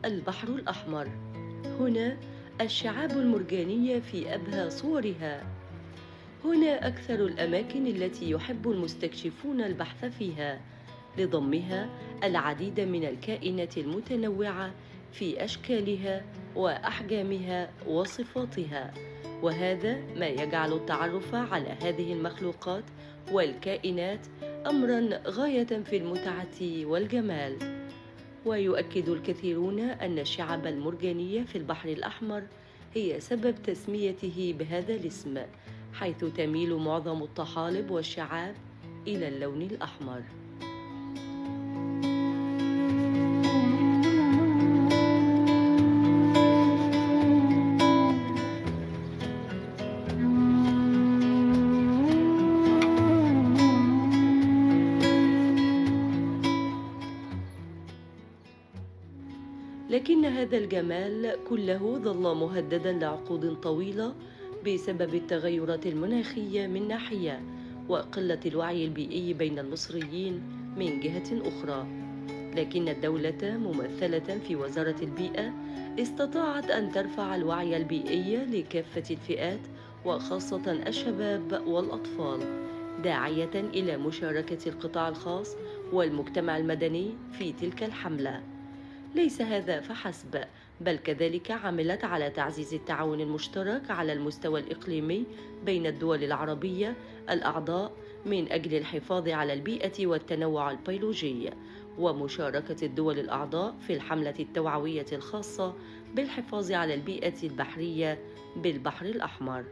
البحر الأحمر. هنا الشعاب المرجانية في أبهى صورها. هنا أكثر الأماكن التي يحب المستكشفون البحث فيها، لضمها العديد من الكائنات المتنوعة في أشكالها وأحجامها وصفاتها. وهذا ما يجعل التعرف على هذه المخلوقات والكائنات أمراً غاية في المتعة والجمال. ويؤكد الكثيرون أن الشعاب المرجانية في البحر الأحمر هي سبب تسميته بهذا الاسم، حيث تميل معظم الطحالب والشعاب إلى اللون الأحمر. لكن هذا الجمال كله ظل مهددا لعقود طويلة بسبب التغيرات المناخية من ناحية، وقلة الوعي البيئي بين المصريين من جهة أخرى. لكن الدولة ممثلة في وزارة البيئة استطاعت أن ترفع الوعي البيئي لكافة الفئات، وخاصة الشباب والأطفال، داعية إلى مشاركة القطاع الخاص والمجتمع المدني في تلك الحملة. ليس هذا فحسب، بل كذلك عملت على تعزيز التعاون المشترك على المستوى الإقليمي بين الدول العربية الأعضاء من أجل الحفاظ على البيئة والتنوع البيولوجي، ومشاركة الدول الأعضاء في الحملة التوعوية الخاصة بالحفاظ على البيئة البحرية بالبحر الأحمر.